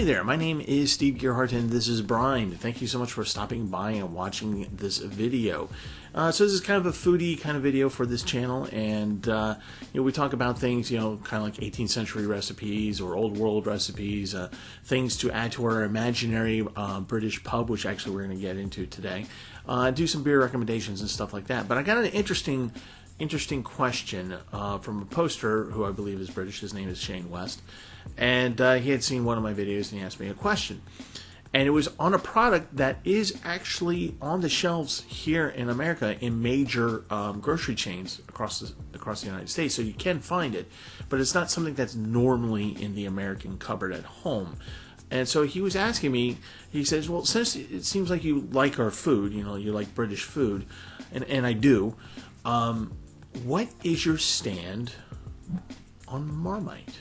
there, my name is Steve Gearhart and this is Brian. Thank you so much for stopping by and watching this video. So this is kind of a foodie kind of video for this channel, and we talk about things, kind of like 18th century recipes or old world recipes, things to add to our imaginary British pub, which actually we're going to get into today. Do some beer recommendations and stuff like that. But I got an interesting question from a poster who I believe is British. His name is Shane West, and he had seen one of my videos and he asked me a question, and it was on a product that is actually on the shelves here in America in major grocery chains across the United States, so you can find it, but it's not something that's normally in the American cupboard at home. And so he was asking me, he says, well, since it seems like you like our food, you like British food, and I do, what is your stand on Marmite?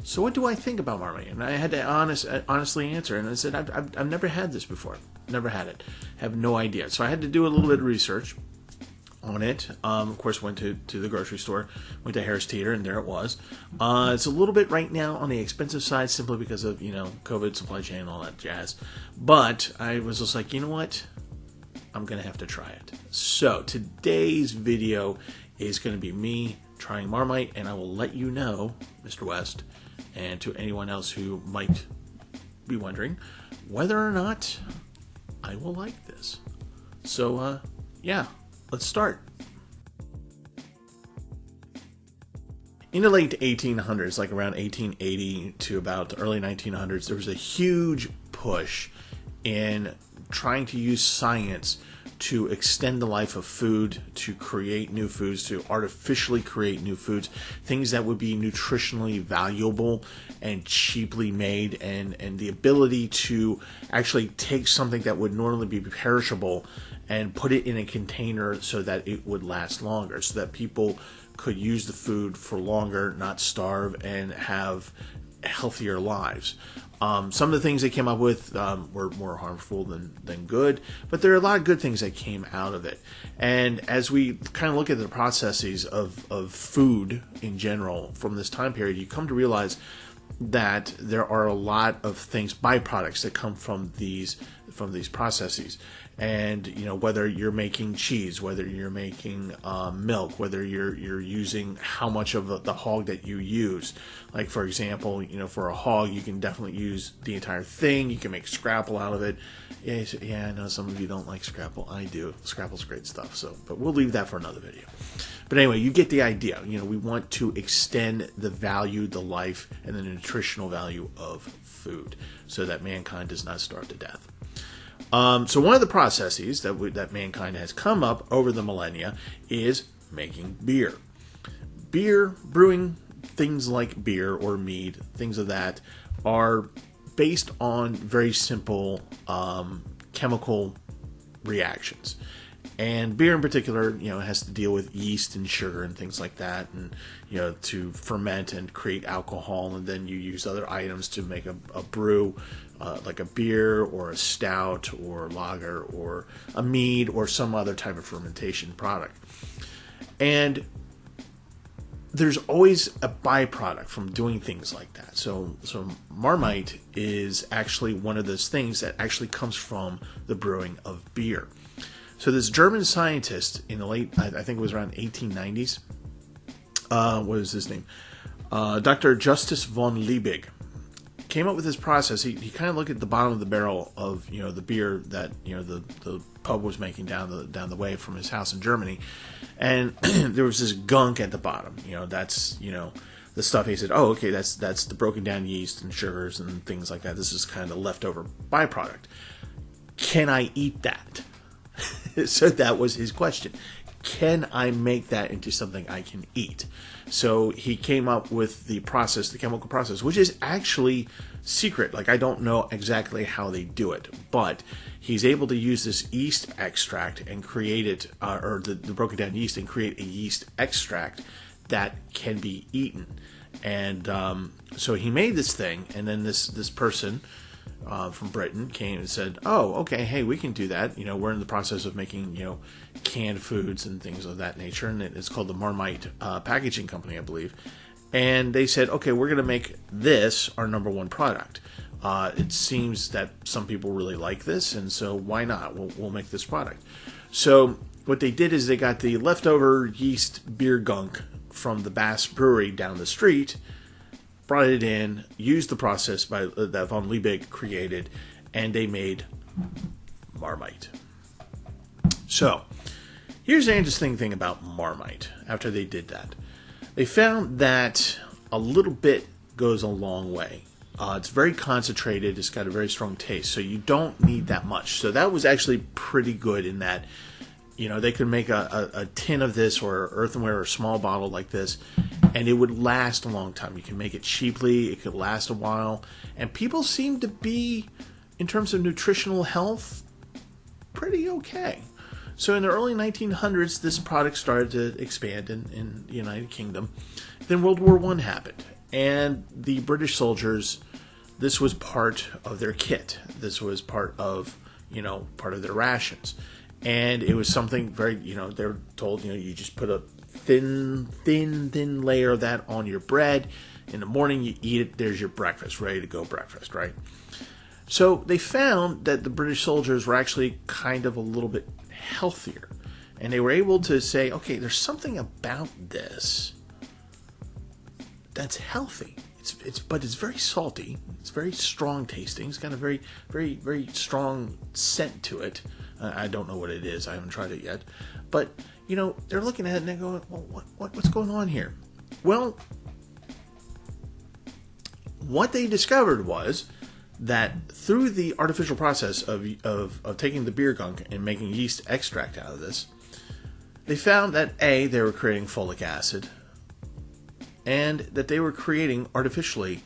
So what do I think about Marmite? And I had to honestly answer, and I said, I've never had this before. Never had it. Have no idea. So I had to do a little bit of research on it. Of course, went to the grocery store, went to Harris Teeter, and there it was. It's a little bit right now on the expensive side, simply because of, COVID, supply chain, and all that jazz. But I was just like, you know what? I'm going to have to try it. So today's video is going to be me trying Marmite, and I will let you know, Mr. West, and to anyone else who might be wondering, whether or not I will like this. So, yeah, let's start. In the late 1800s, like around 1880 to about the early 1900s, there was a huge push in trying to use science to extend the life of food, to create new foods, to artificially create new foods, things that would be nutritionally valuable and cheaply made, and the ability to actually take something that would normally be perishable and put it in a container so that it would last longer, so that people could use the food for longer, not starve, and have healthier lives. Some of the things they came up with were more harmful than good, but there are a lot of good things that came out of it. And as we kind of look at the processes of food in general from this time period, you come to realize that there are a lot of things, byproducts, that come from these processes. And whether you're making cheese, whether you're making milk, whether you're using how much of the hog that you use. Like, for example, for a hog, you can definitely use the entire thing. You can make scrapple out of it. Yeah, I know some of you don't like scrapple. I do. Scrapple's great stuff. But we'll leave that for another video. But anyway, you get the idea. We want to extend the value, the life, and the nutritional value of food so that mankind does not starve to death. So one of the processes that mankind has come up over the millennia is making beer. Brewing things like beer or mead, things of that, are based on very simple chemical reactions. And beer in particular, has to deal with yeast and sugar and things like that, and to ferment and create alcohol, and then you use other items to make a brew, like a beer or a stout or lager or a mead or some other type of fermentation product. And there's always a byproduct from doing things like that. So Marmite is actually one of those things that actually comes from the brewing of beer. So this German scientist in the late, I think it was around 1890s, what is his name? Dr. Justus von Liebig came up with this process. He kind of looked at the bottom of the barrel of the beer that the pub was making down the way from his house in Germany, and there was this gunk at the bottom. That's the stuff. He said, "Oh, okay, that's the broken down yeast and sugars and things like that. This is kind of leftover byproduct. Can I eat that?" So that was his question. Can I make that into something I can eat? So he came up with the process, the chemical process, which is actually secret. Like, I don't know exactly how they do it, but he's able to use this yeast extract and create it, or the broken down yeast, and create a yeast extract that can be eaten. And so he made this thing, and then this person from Britain came and said, "Oh, okay, hey, we can do that. We're in the process of making, canned foods and things of that nature." And it's called the Marmite Packaging Company, I believe. And they said, okay, we're going to make this our number one product. It seems that some people really like this, and so why not? We'll make this product. So what they did is they got the leftover yeast beer gunk from the Bass Brewery down the street, brought it in, used the process that von Liebig created, and they made Marmite. So here's the interesting thing about Marmite after they did that. They found that a little bit goes a long way. It's very concentrated. It's got a very strong taste, so you don't need that much. So that was actually pretty good in that, they could make a tin of this or earthenware or a small bottle like this, and it would last a long time. You can make it cheaply. It could last a while. And people seem to be, in terms of nutritional health, pretty okay. So in the early 1900s, this product started to expand in the United Kingdom. Then World War I happened. And the British soldiers, this was part of their kit. This was part of their rations. And it was something very, they were told, you just put a thin layer of that on your bread. In the morning, you eat it. There's your breakfast, ready to go breakfast, right? So they found that the British soldiers were actually kind of a little bit healthier. And they were able to say, okay, there's something about this that's healthy. But it's very salty. It's very strong tasting. It's got a very, very, very strong scent to it. I don't know what it is. I haven't tried it yet. But, they're looking at it and they're going, well, what's going on here? Well, what they discovered was that through the artificial process of taking the beer gunk and making yeast extract out of this, they found that A, they were creating folic acid, and that they were creating artificially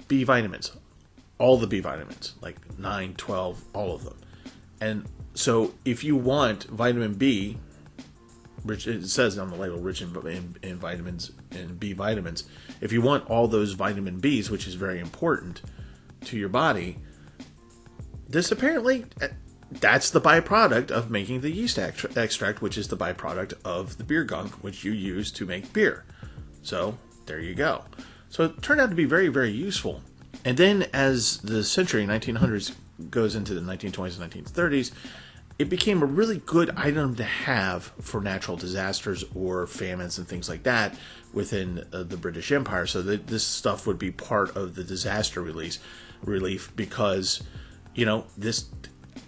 B vitamins. All the B vitamins, like 9, 12, all of them. And so if you want vitamin B, which it says on the label, rich in vitamins and B vitamins, if you want all those vitamin Bs, which is very important to your body, this apparently, that's the byproduct of making the yeast extract, which is the byproduct of the beer gunk, which you use to make beer. So there you go. So it turned out to be very, very useful. And then as the century, 1900s, goes into the 1920s and 1930s, it became a really good item to have for natural disasters or famines and things like that within the British Empire. So that this stuff would be part of the disaster relief because, this,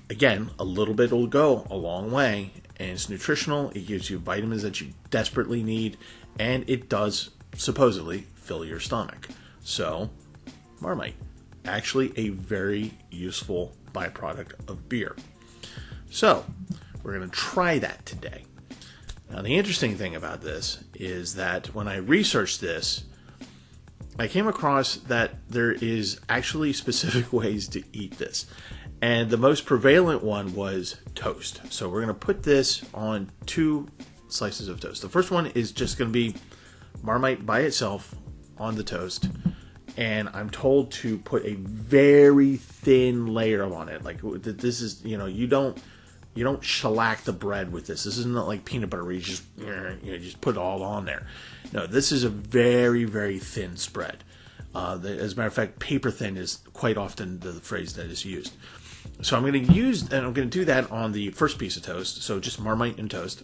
again, a little bit will go a long way. And it's nutritional. It gives you vitamins that you desperately need. And it does supposedly fill your stomach. So, Marmite, actually a very useful byproduct of beer. So, we're going to try that today. Now, the interesting thing about this is that when I researched this, I came across that there is actually specific ways to eat this. And the most prevalent one was toast. So we're going to put this on 2 slices of toast. The first one is just going to be Marmite by itself on the toast. And I'm told to put a very thin layer on it. Like this is, you don't shellac the bread with this. This isn't like peanut butter where you just put it all on there. No, this is a very, very thin spread. As a matter of fact, paper thin is quite often the phrase that is used. So I'm going to do that on the first piece of toast. So just Marmite and toast.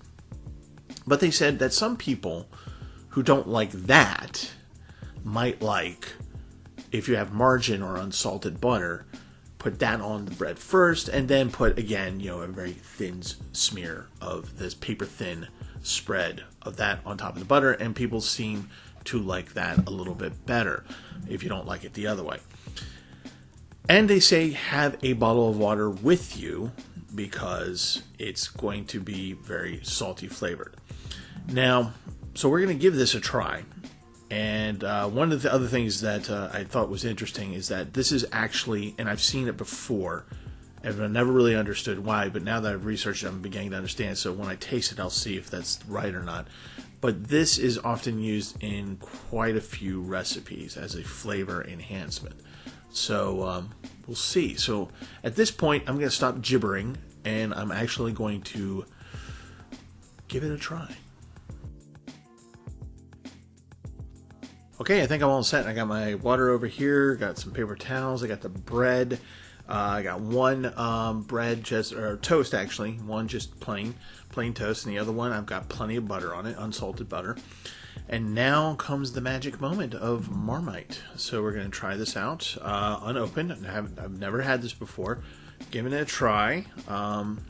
But they said that some people who don't like that might like, if you have margarine or unsalted butter, put that on the bread first, and then put, again, a very thin smear of this paper thin spread of that on top of the butter, and people seem to like that a little bit better if you don't like it the other way. And they say have a bottle of water with you because it's going to be very salty flavored. Now, so we're going to give this a try. And one of the other things that I thought was interesting is that this is actually, and I've seen it before, and I never really understood why, but now that I've researched it, I'm beginning to understand. So when I taste it, I'll see if that's right or not. But this is often used in quite a few recipes as a flavor enhancement. So we'll see. So at this point, I'm going to stop gibbering, and I'm actually going to give it a try. Okay, I think I'm all set. I got my water over here, got some paper towels, I got the bread. I got one bread, just or toast actually, one just plain toast, and the other one I've got plenty of butter on it, unsalted butter. And now comes the magic moment of Marmite. So we're going to try this out unopened. I've never had this before. Giving it a try. And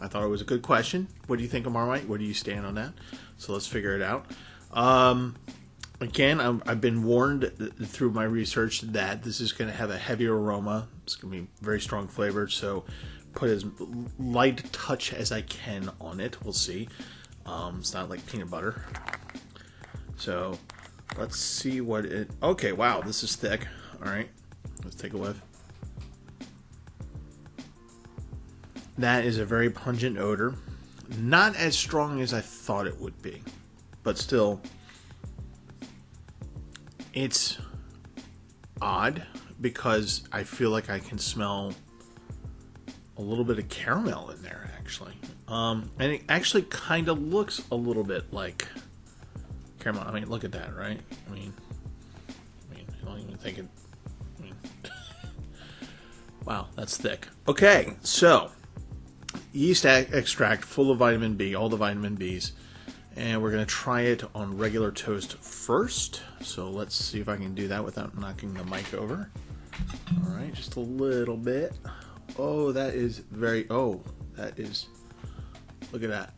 I thought it was a good question. What do you think of Marmite? Where do you stand on that? So let's figure it out. Again, I've been warned through my research that this is going to have a heavier aroma. It's going to be very strong flavored, so put as light touch as I can on it. We'll see. It's not like peanut butter. So let's see what it... Okay, wow, this is thick. All right, let's take a whiff. That is a very pungent odor. Not as strong as I thought it would be, but still... It's odd because I feel like I can smell a little bit of caramel in there, actually. And it actually kind of looks a little bit like caramel. I mean, look at that, right? I mean, I don't even think it... Wow, that's thick. Okay, so yeast extract full of vitamin B, all the vitamin Bs. And we're going to try it on regular toast first. So let's see if I can do that without knocking the mic over. All right, just a little bit. Oh, that is very... Oh, that is... Look at that.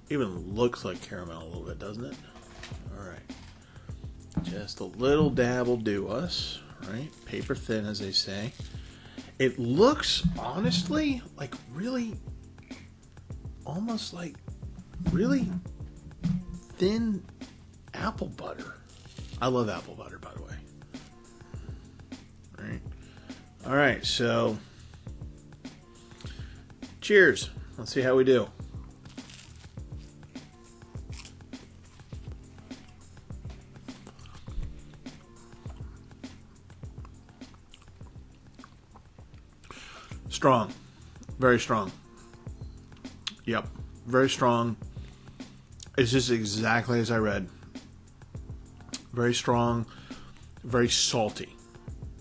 Even looks like caramel a little bit, doesn't it? All right. Just a little dab will do us. Right? Paper thin, as they say. It looks, honestly, like really... Almost like really... thin apple butter. I love apple butter, by the way. All right, so cheers. Let's see how we do. Strong. Very strong. Yep. Very strong. It's just exactly as I read. Very strong, very salty.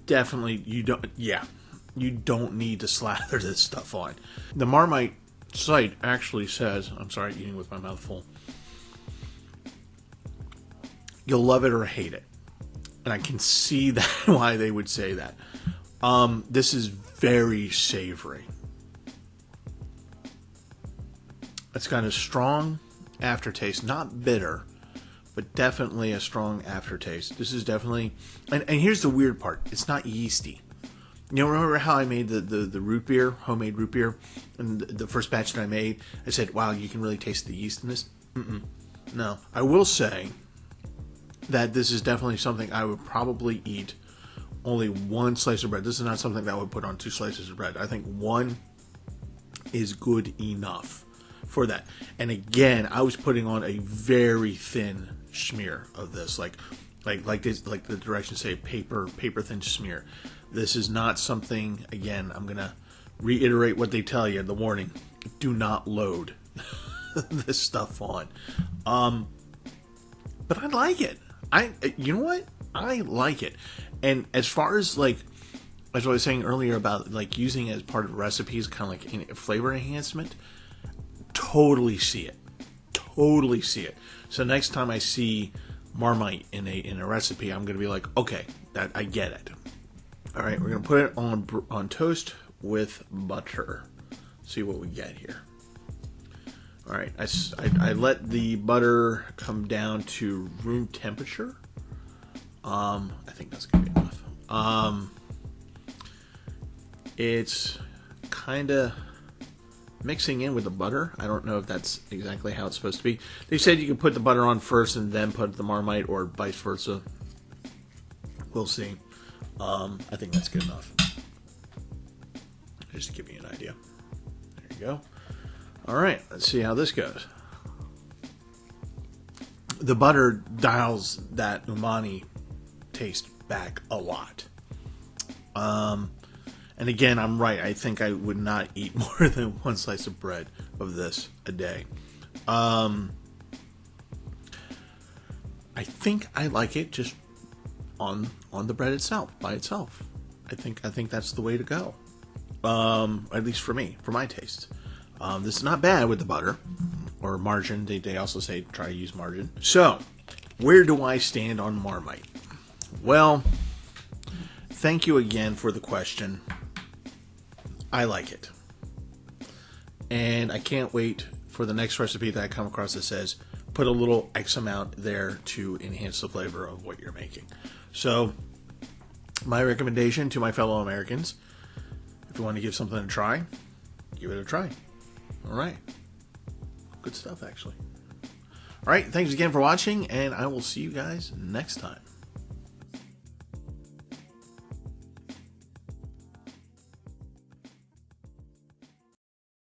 Definitely, you don't need to slather this stuff on. The Marmite site actually says, I'm sorry, eating with my mouth full. You'll love it or hate it. And I can see that why they would say that. This is very savory. It's got a strong aftertaste, not bitter, but definitely a strong aftertaste. This is definitely, and here's the weird part: it's not yeasty. You know, remember how I made the root beer, homemade root beer, and the first batch that I made, I said, "Wow, you can really taste the yeast in this." No, I will say that this is definitely something I would probably eat only one slice of bread. This is not something that I would put on 2 slices of bread. I think one is good enough for that. And again, I was putting on a very thin smear of this, like the directions say, paper thin smear. This is not something. Again, I'm gonna reiterate what they tell you, the warning: do not load this stuff on. But I like it. You know what? I like it. And as far as like, as I was saying earlier about like using it as part of recipes, kind of like in flavor enhancement. Totally see it. Totally see it. So next time I see Marmite in a recipe, I'm going to be like, okay, that I get it. All right, we're going to put it on toast with butter. See what we get here. All right, I let the butter come down to room temperature. I think that's going to be enough. It's kind of mixing in with the butter. I don't know if that's exactly how it's supposed to be. They said you could put the butter on first and then put the Marmite, or vice versa. We'll see. I think that's good enough. Just to give you an idea. There you go. All right, let's see how this goes. The butter dials that umami taste back a lot. And again, I'm right. I think I would not eat more than 1 slice of bread of this a day. I think I like it just on the bread itself, by itself. I think that's the way to go. At least for me, for my taste. This is not bad with the butter or margarine. They also say try to use margarine. So, where do I stand on Marmite? Well, thank you again for the question. I like it. And I can't wait for the next recipe that I come across that says put a little X amount there to enhance the flavor of what you're making. So, my recommendation to my fellow Americans, if you want to give something a try, give it a try. All right. Good stuff, actually. All right. Thanks again for watching, and I will see you guys next time.